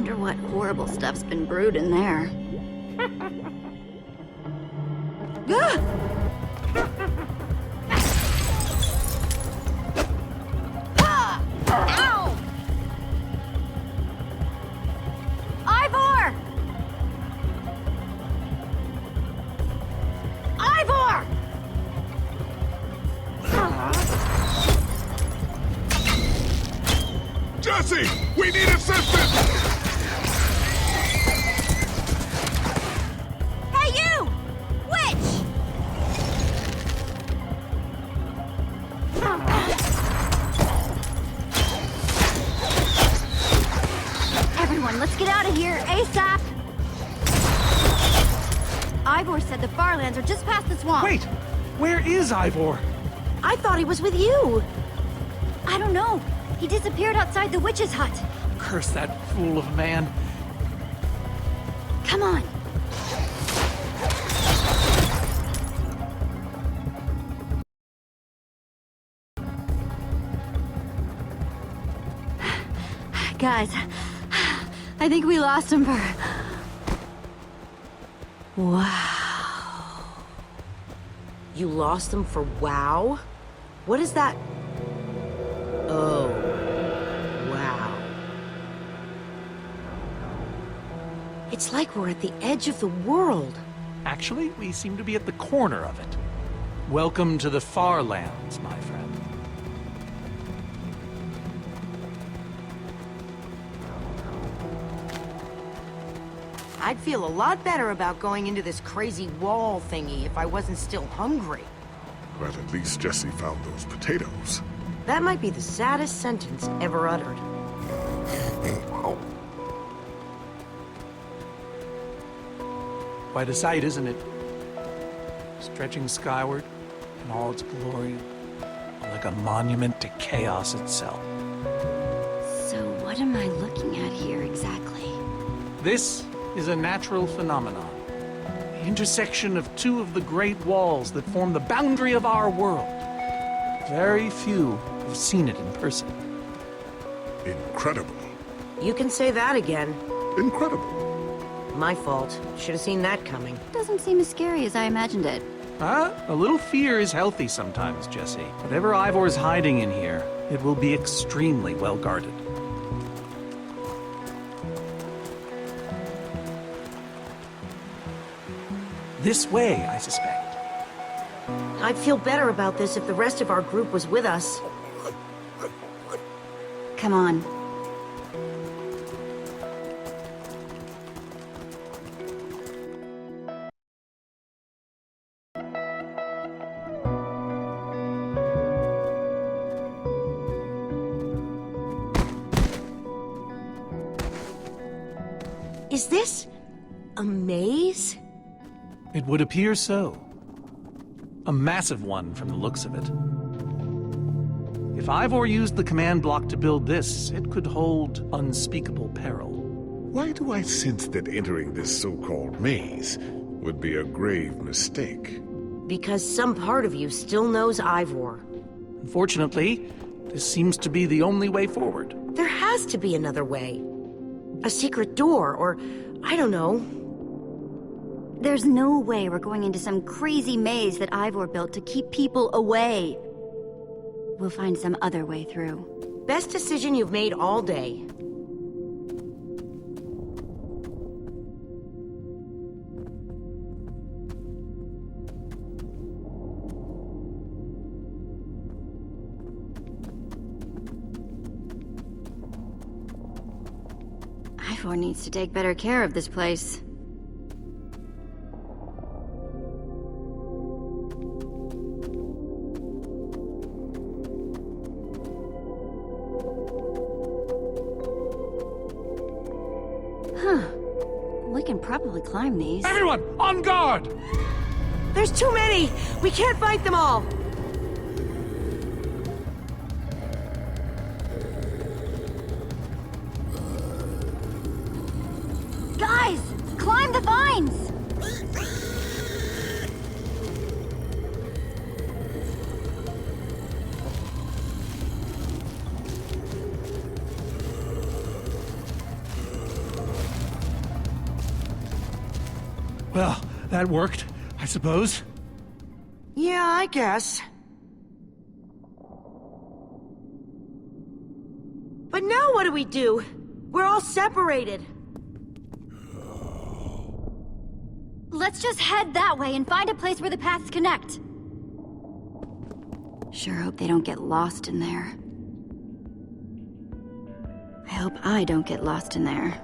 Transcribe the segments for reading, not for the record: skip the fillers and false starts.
Wonder what horrible stuff's been brewed in there. Ah! Ah! Ow! Ivor! Ivor! Jesse! We need assistance! Hey, you! Witch! Everyone, let's get out of here, ASAP! Ivor said the Farlands are just past the swamp. Wait! Where is Ivor? I thought he was with you. I don't know. He disappeared outside the witch's hut. Curse that fool of a man. Come on. Guys, I think we lost him for... Wow. You lost them for WoW? What is that? Oh. Wow. It's like we're at the edge of the world. Actually, we seem to be at the corner of it. Welcome to the Farlands, my friend. I'd feel a lot better about going into this crazy wall thingy if I wasn't still hungry. But at least Jesse found those potatoes. That might be the saddest sentence ever uttered. Quite a sight, isn't it? Stretching skyward in all its glory, like a monument to chaos itself. So what am I looking at here exactly? This is a natural phenomenon. The intersection of two of the great walls that form the boundary of our world. Very few have seen it in person. Incredible. You can say that again. Incredible. My fault. Should have seen that coming. Doesn't seem as scary as I imagined it. Huh? A little fear is healthy sometimes, Jesse. Whatever Ivor's hiding in here, it will be extremely well guarded. This way, I suspect. I'd feel better about this if the rest of our group was with us. Come on. Is this a maze? It would appear so. A massive one from the looks of it. If Ivor used the command block to build this, it could hold unspeakable peril. Why do I sense that entering this so-called maze would be a grave mistake? Because some part of you still knows Ivor. Unfortunately, this seems to be the only way forward. There has to be another way. A secret door, or I don't know. There's no way we're going into some crazy maze that Ivor built to keep people away. We'll find some other way through. Best decision you've made all day. Ivor needs to take better care of this place. We can probably climb these. Everyone, on guard! There's too many! We can't fight them all! Guys, climb the vines! Well, that worked, I suppose. Yeah, I guess. But now what do we do? We're all separated. Let's just head that way and find a place where the paths connect. Sure hope they don't get lost in there. I hope I don't get lost in there.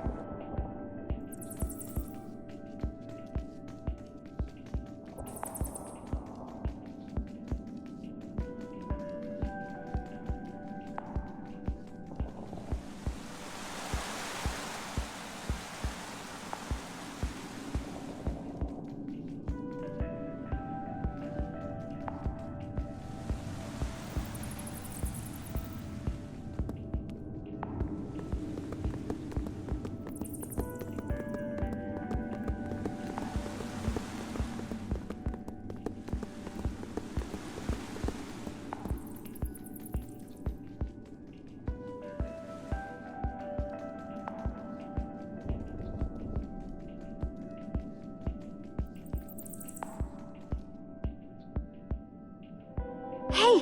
Hey!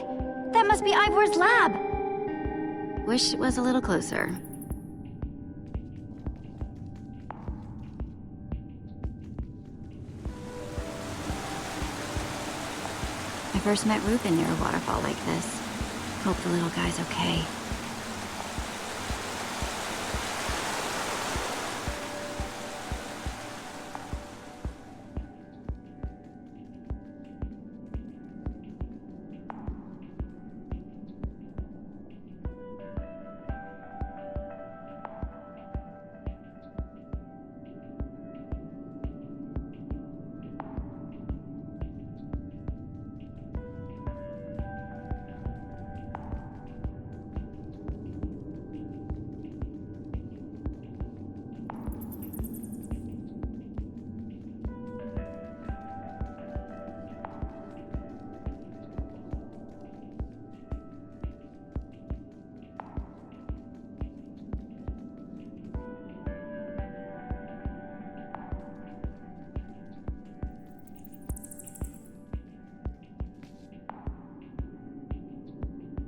That must be Ivor's lab! Wish it was a little closer. I first met Reuben near a waterfall like this. Hope the little guy's okay.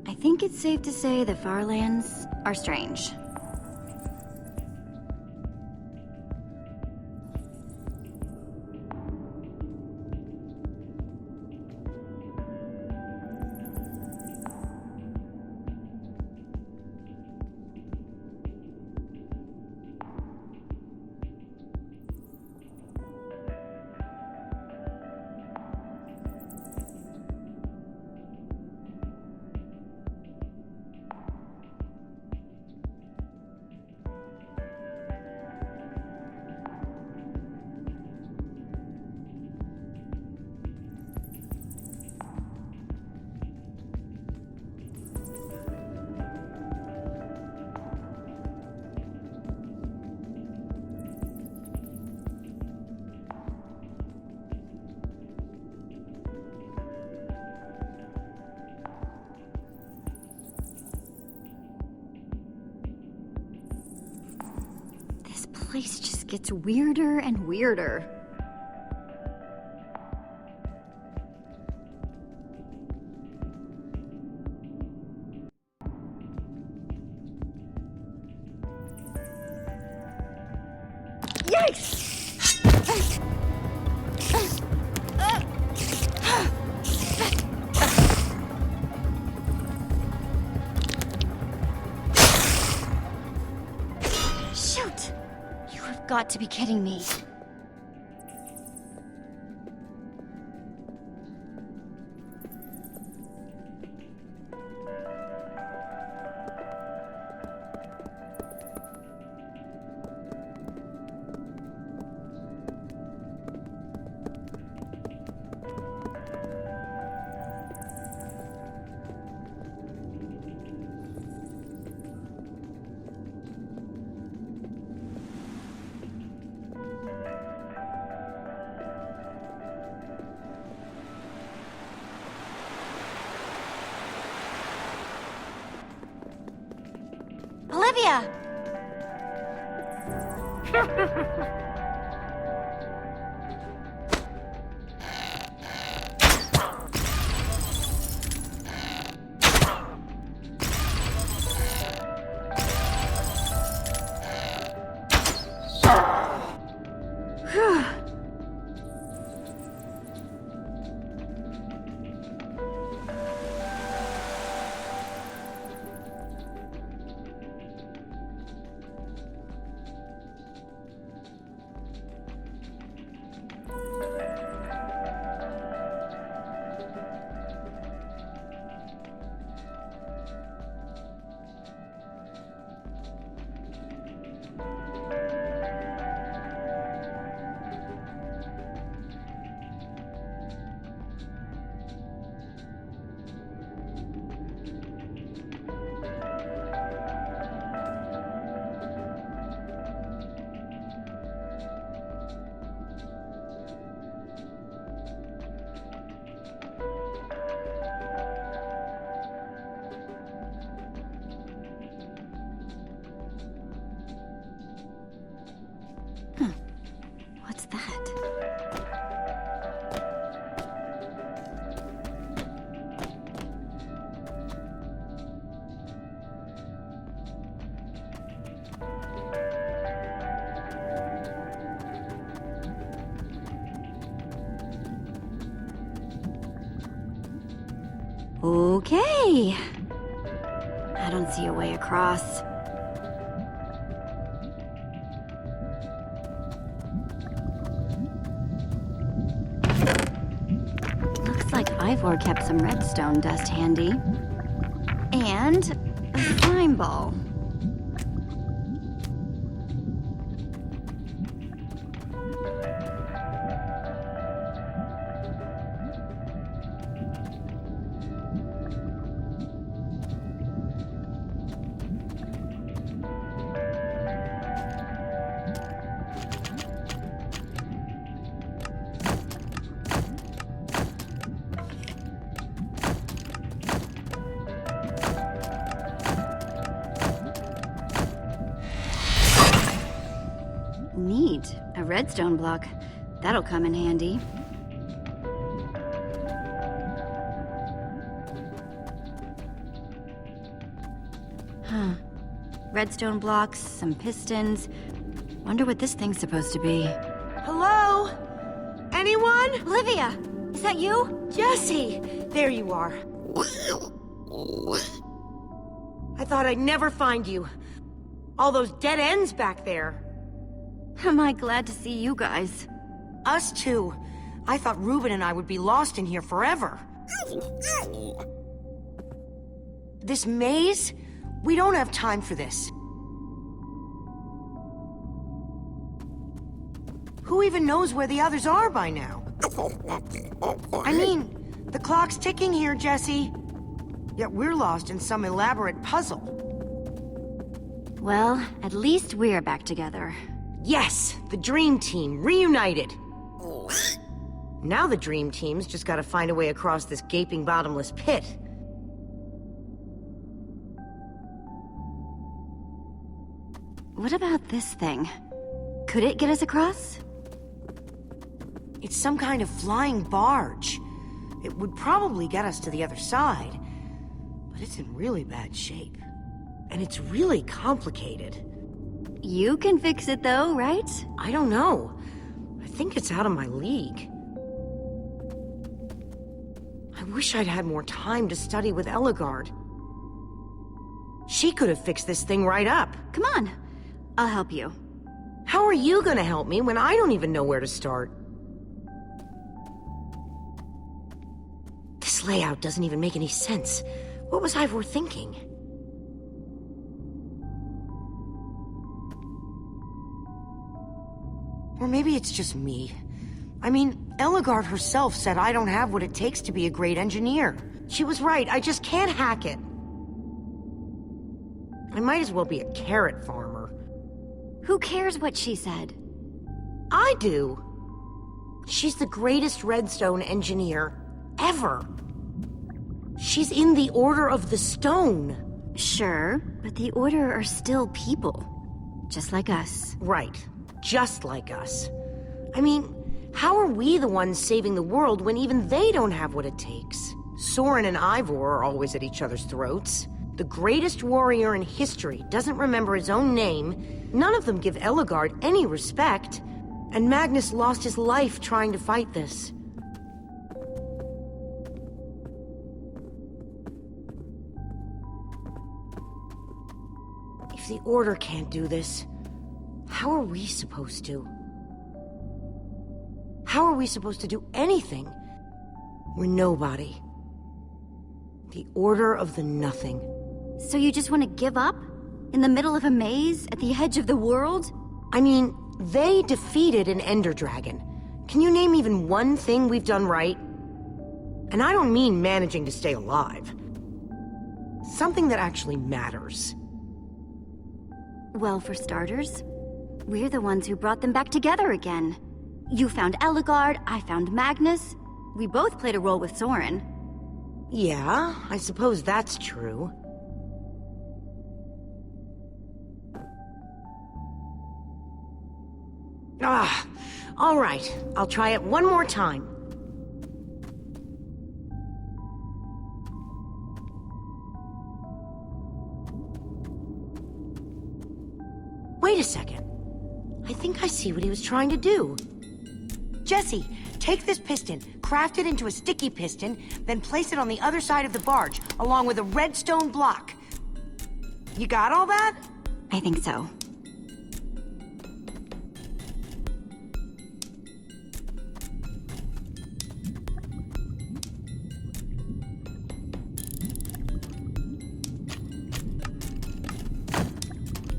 I think it's safe to say the Farlands are strange. This place just gets weirder and weirder. Yikes! Shoot! You have got to be kidding me. Olivia! Okay. I don't see a way across. Looks like Ivor kept some redstone dust handy. And a slime ball. Neat. A redstone block. That'll come in handy. Huh. Redstone blocks, some pistons. Wonder what this thing's supposed to be. Hello? Anyone? Olivia! Is that you? Jesse! There you are. I thought I'd never find you. All those dead ends back there. Am I glad to see you guys? Us too. I thought Reuben and I would be lost in here forever. This maze? We don't have time for this. Who even knows where the others are by now? I mean, the clock's ticking here, Jesse. Yet we're lost in some elaborate puzzle. Well, at least we're back together. Yes, the Dream Team, reunited. Now the Dream Team's just gotta find a way across this gaping bottomless pit. What about this thing? Could it get us across? It's some kind of flying barge. It would probably get us to the other side. But it's in really bad shape. And it's really complicated. You can fix it though, right? I don't know. I think it's out of my league. I wish I'd had more time to study with Ellegaard. She could have fixed this thing right up. Come on, I'll help you. How are you gonna help me when I don't even know where to start? This layout doesn't even make any sense. What was Ivor thinking? Or maybe it's just me. I mean, Ellegaard herself said I don't have what it takes to be a great engineer. She was right, I just can't hack it. I might as well be a carrot farmer. Who cares what she said? I do. She's the greatest redstone engineer ever. She's in the Order of the Stone. Sure, but the Order are still people. Just like us. Right. Just like us. I mean, how are we the ones saving the world when even they don't have what it takes? Soren and Ivor are always at each other's throats. The greatest warrior in history doesn't remember his own name. None of them give Ellegaard any respect. And Magnus lost his life trying to fight this. If the Order can't do this, how are we supposed to? How are we supposed to do anything? We're nobody. The Order of the Nothing. So you just want to give up? In the middle of a maze? At the edge of the world? I mean, they defeated an Ender Dragon. Can you name even one thing we've done right? And I don't mean managing to stay alive. Something that actually matters. Well, for starters, we're the ones who brought them back together again. You found Ellegaard, I found Magnus. We both played a role with Soren. Yeah, I suppose that's true. All right. I'll try it one more time. Wait a second. I think I see what he was trying to do. Jesse, Take this piston, craft it into a sticky piston, then place it on the other side of the barge, along with a redstone block. You got all that? I think so.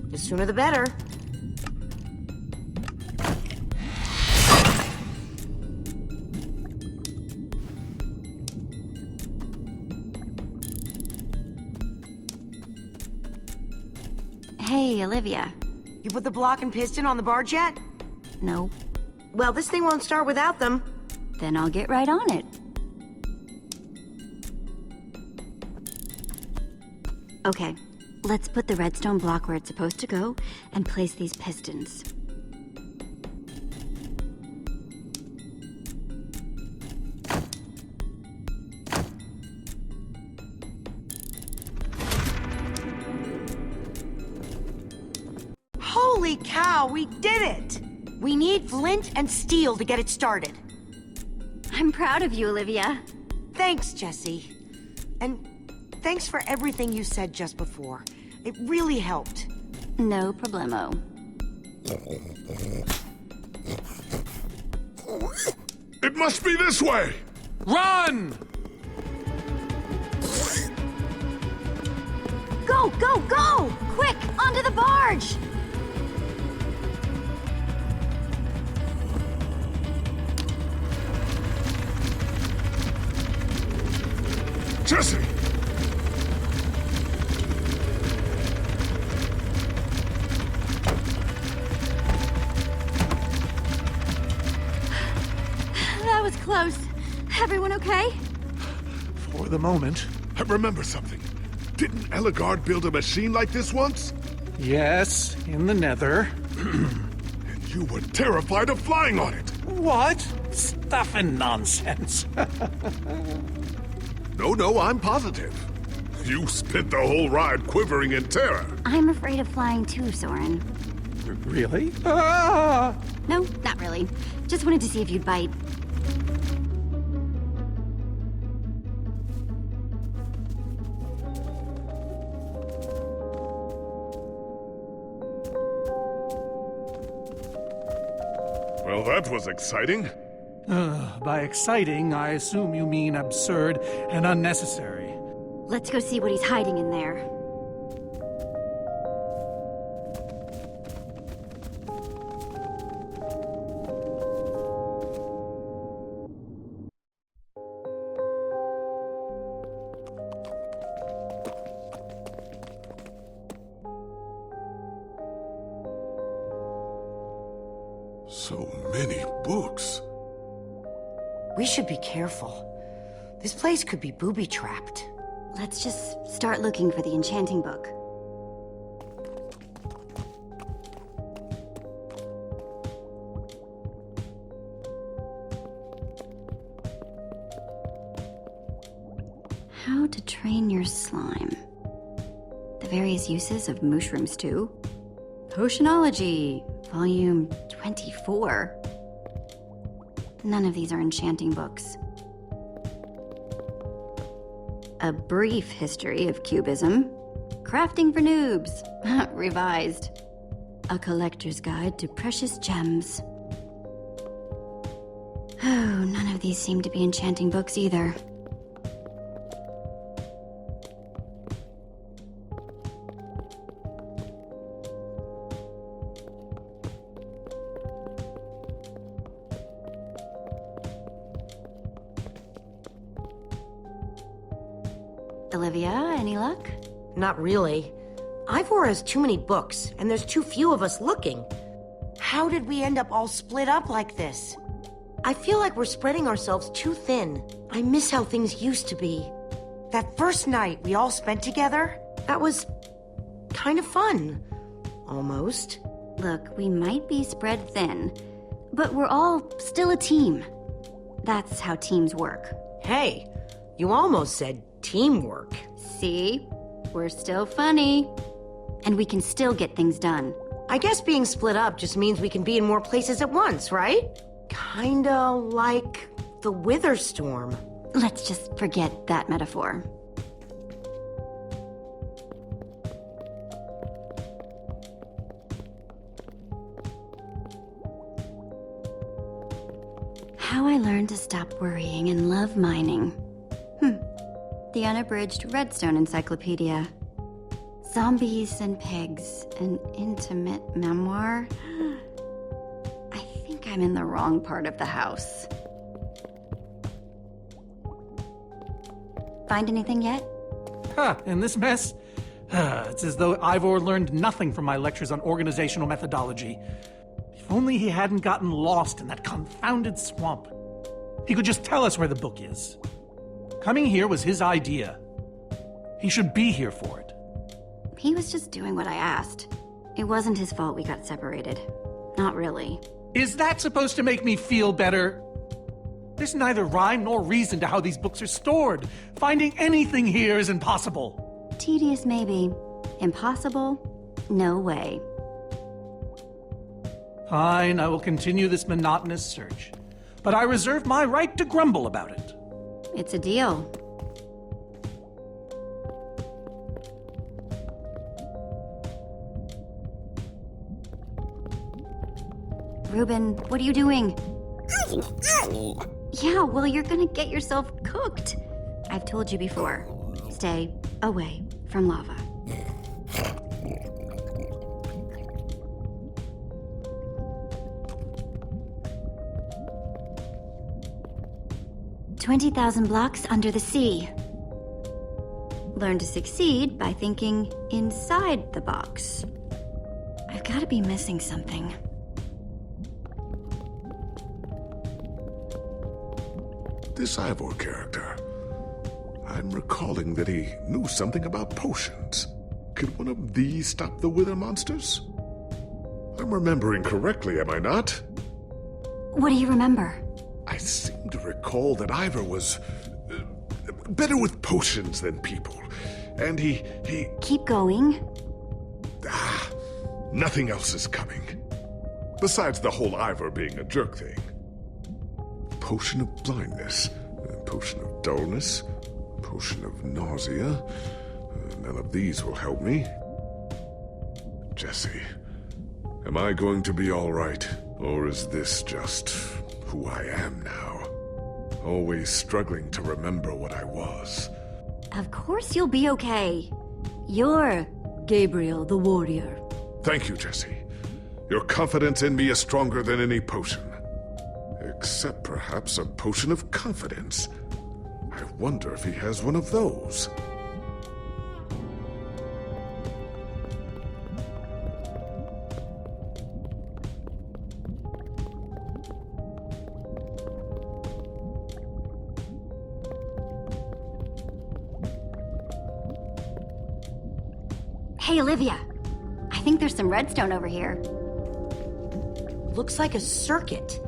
The sooner the better. Hey, Olivia. You put the block and piston on the barge yet? No. Well, this thing won't start without them. Then I'll get right on it. Okay, let's put the redstone block where it's supposed to go and place these pistons. Holy cow, we did it! We need flint and steel to get it started. I'm proud of you, Olivia. Thanks, Jesse. And thanks for everything you said just before. It really helped. No problemo. It must be this way! Run! Go, go, go! Quick, onto the barge! Jesse! That was close. Everyone okay? For the moment. I remember something. Didn't Ellegaard build a machine like this once? Yes, in the nether. And you were terrified of flying on it. What? Stuff and nonsense. No, I'm positive. You spent the whole ride quivering in terror. I'm afraid of flying too, Soren. Really? Ah! No, not really. Just wanted to see if you'd bite. Well, that was exciting. By exciting, I assume you mean absurd and unnecessary. Let's go see what he's hiding in there. So many books. We should be careful. This place could be booby-trapped. Let's just start looking for the enchanting book. How to train your slime. The various uses of mushroom stew. Potionology, volume 24. None of these are enchanting books. A brief history of cubism. Crafting for noobs. Revised. A collector's guide to precious gems. Oh, none of these seem to be enchanting books either. Olivia, any luck? Not really. Ivor has too many books, and there's too few of us looking. How did we end up all split up like this? I feel like we're spreading ourselves too thin. I miss how things used to be. That first night we all spent together, that was kind of fun. Almost. Look, we might be spread thin, but we're all still a team. That's how teams work. Hey, you almost said teamwork. See? We're still funny. And we can still get things done. I guess being split up just means we can be in more places at once, right? Kinda like the Wither Storm. Let's just forget that metaphor. How I learned to stop worrying and love mining. The unabridged Redstone Encyclopedia. Zombies and pigs, an intimate memoir. I think I'm in the wrong part of the house. Find anything yet? In this mess? It's as though Ivor learned nothing from my lectures on organizational methodology. If only he hadn't gotten lost in that confounded swamp. He could just tell us where the book is. Coming here was his idea. He should be here for it. He was just doing what I asked. It wasn't his fault we got separated. Not really. Is that supposed to make me feel better? There's neither rhyme nor reason to how these books are stored. Finding anything here is impossible. Tedious maybe. Impossible? No way. Fine, I will continue this monotonous search. But I reserve my right to grumble about it. It's a deal. Reuben, what are you doing? Yeah, well, you're gonna get yourself cooked. I've told you before. Stay away from lava. "20,000 blocks under the sea. Learn to succeed by thinking inside the box." I've got to be missing something. This Ivor character. I'm recalling that he knew something about potions. Could one of these stop the Wither monsters? I'm remembering correctly, am I not? What do you remember? I seem to recall that Ivor was better with potions than people. And he... Keep going. Nothing else is coming. Besides the whole Ivor being a jerk thing. Potion of blindness, potion of dullness, potion of nausea. None of these will help me. Jesse, am I going to be all right? Or is this just who I am now? Always struggling to remember what I was. Of course you'll be okay. You're Gabriel the warrior. Thank you, Jesse. Your confidence in me is stronger than any potion. Except perhaps a potion of confidence. I wonder if he has one of those. Hey, Olivia. I think there's some redstone over here. Looks like a circuit.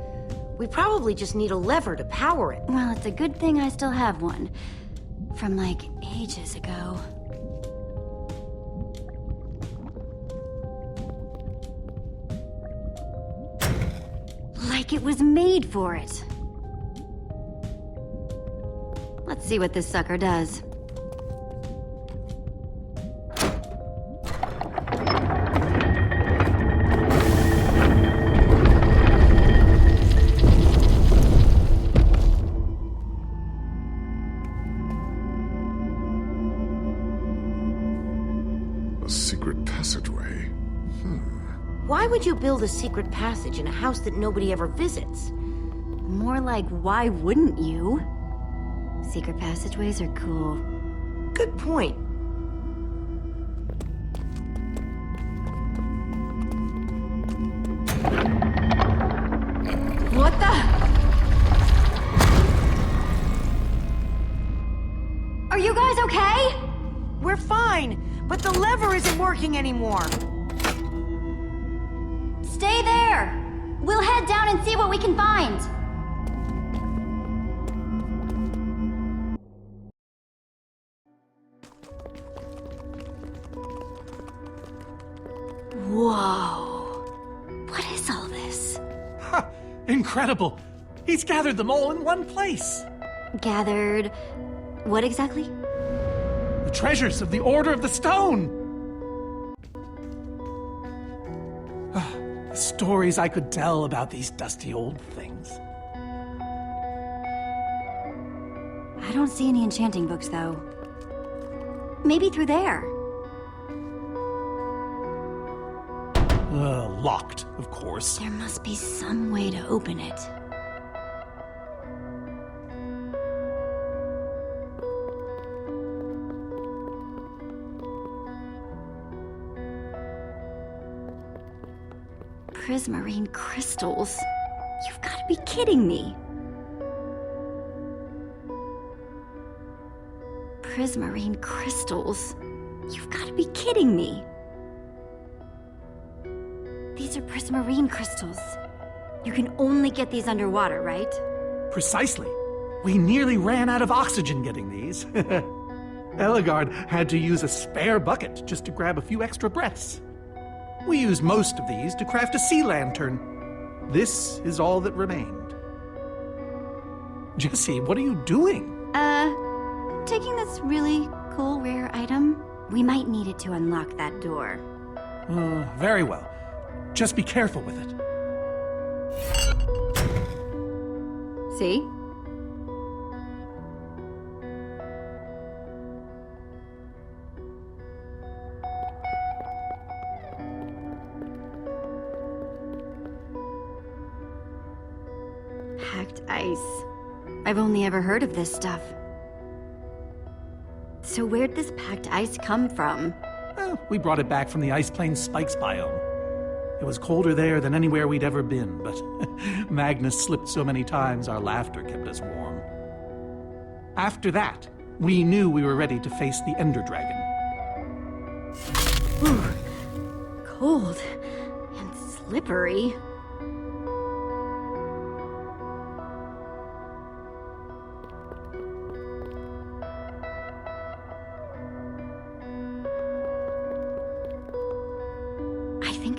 We probably just need a lever to power it. Well, it's a good thing I still have one. From, like, ages ago. Like it was made for it. Let's see what this sucker does. Why would you build a secret passage in a house that nobody ever visits? More like, why wouldn't you? Secret passageways are cool. Good point. What the? Are you guys okay? We're fine, but the lever isn't working anymore. Stay there! We'll head down and see what we can find. Whoa. What is all this? Incredible! He's gathered them all in one place! Gathered... what exactly? The treasures of the Order of the Stone! The stories I could tell about these dusty old things. I don't see any enchanting books, though. Maybe through there. Locked, of course. There must be some way to open it. Prismarine crystals? You've got to be kidding me. Prismarine crystals? You've got to be kidding me. These are prismarine crystals. You can only get these underwater, right? Precisely. We nearly ran out of oxygen getting these. Ellegaard had to use a spare bucket just to grab a few extra breaths. We used most of these to craft a sea lantern. This is all that remained. Jessie, what are you doing? Taking this really cool rare item. We might need it to unlock that door. Very well. Just be careful with it. See? Packed ice. I've only ever heard of this stuff. So where'd this packed ice come from? We brought it back from the Ice Plains Spikes biome. It was colder there than anywhere we'd ever been, but Magnus slipped so many times our laughter kept us warm. After that, we knew we were ready to face the Ender Dragon. Ooh, cold and slippery.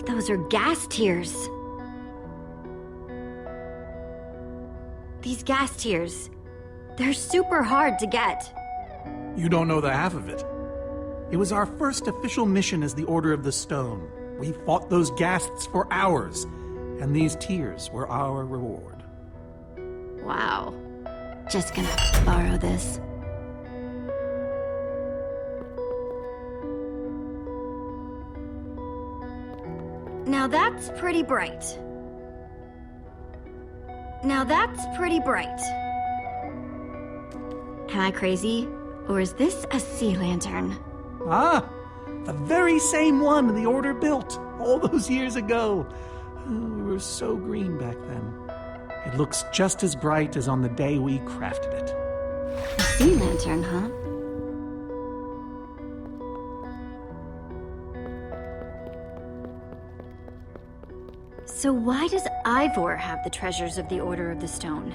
Those are gas tears. These gas tears, they're super hard to get. You don't know the half of it. It was our first official mission as the Order of the Stone. We fought those ghasts for hours, and these tears were our reward. Wow. Just gonna borrow this. Now that's pretty bright. Now that's pretty bright. Am I crazy? Or is this a sea lantern? Ah, the very same one the Order built all those years ago. We were so green back then. It looks just as bright as on the day we crafted it. A sea lantern, huh? So why does Ivor have the treasures of the Order of the Stone?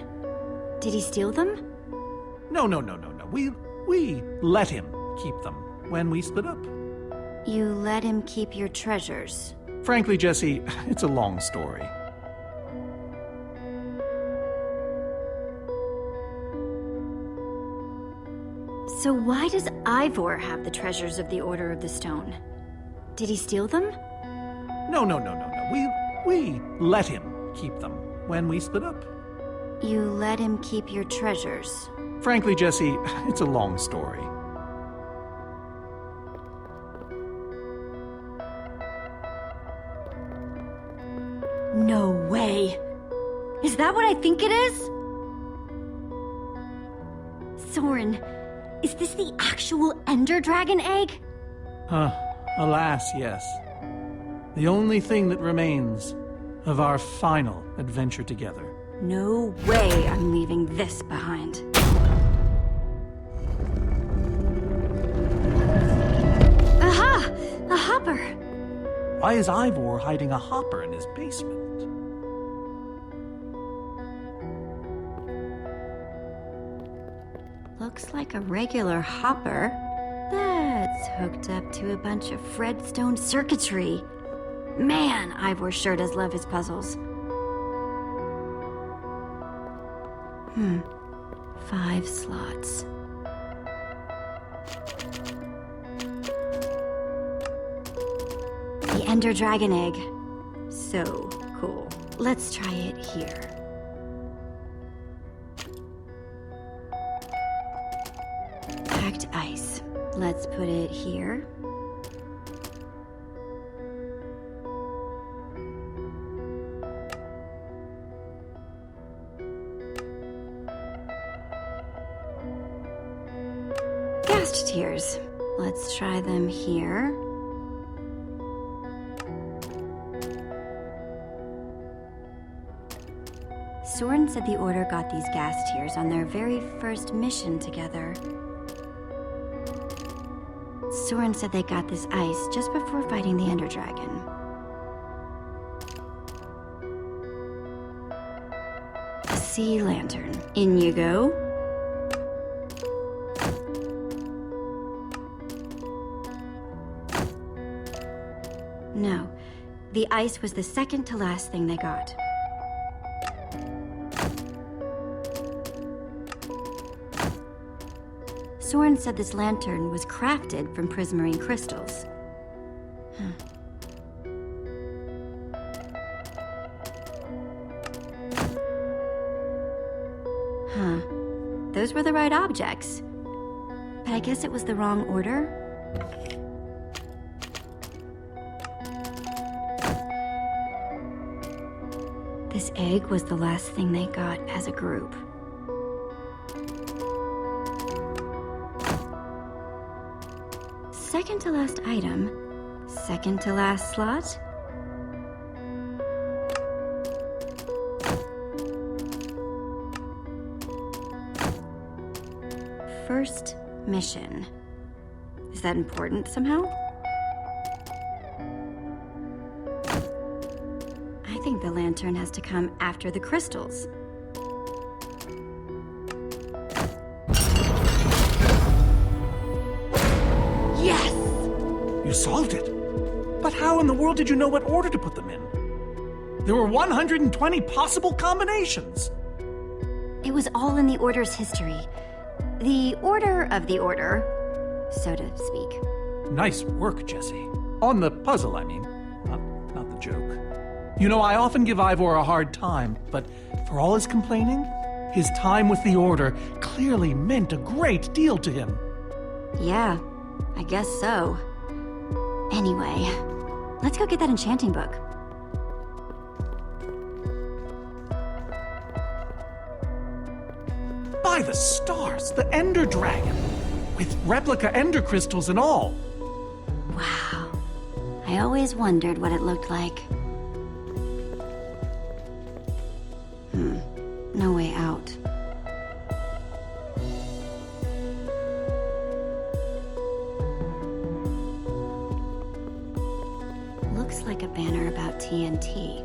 Did he steal them? No. We let him keep them when we split up. You let him keep your treasures? Frankly, Jessie, it's a long story. So why does Ivor have the treasures of the Order of the Stone? Did he steal them? No. We let him keep them when we split up. You let him keep your treasures? Frankly, Jessie, it's a long story. No way! Is that what I think it is? Soren, is this the actual Ender Dragon egg? Alas, yes. The only thing that remains of our final adventure together. No way I'm leaving this behind. Aha! A hopper! Why is Ivor hiding a hopper in his basement? Looks like a regular hopper. That's hooked up to a bunch of Fredstone circuitry. Man, Ivor sure does love his puzzles. 5 slots. The Ender Dragon Egg. So cool. Let's try it here. Packed ice. Let's put it here. Ghast tears. Let's try them here. Soren said the Order got these ghast tears on their very first mission together. Soren said they got this ice just before fighting the Ender Dragon. A sea lantern. In you go. No, the ice was the second to last thing they got. Soren said this lantern was crafted from prismarine crystals. Huh. Those were the right objects. But I guess it was the wrong order. This egg was the last thing they got as a group. Second to last item, second to last slot. First mission. Is that important somehow? I think the lantern has to come after the crystals. Yes! You solved it. But how in the world did you know what order to put them in? There were 120 possible combinations. It was all in the Order's history. The order of the Order, so to speak. Nice work, Jesse. On the puzzle, I mean. Not the joke. You know, I often give Ivor a hard time, but for all his complaining, his time with the Order clearly meant a great deal to him. Yeah, I guess so. Anyway, let's go get that enchanting book. By the stars, the Ender Dragon, with replica Ender crystals and all. Wow. I always wondered what it looked like. No way out. Looks like a banner about TNT.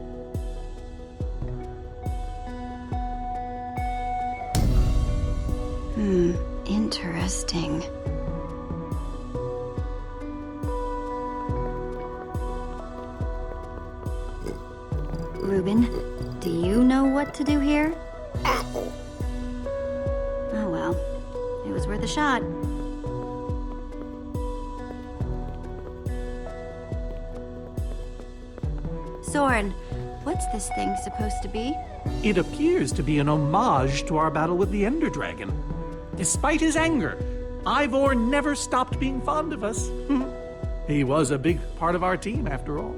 Interesting. Reuben, do you know what to do here? Oh well, it was worth a shot. Soren, what's this thing supposed to be? It appears to be an homage to our battle with the Ender Dragon. Despite his anger, Ivor never stopped being fond of us. He was a big part of our team, after all.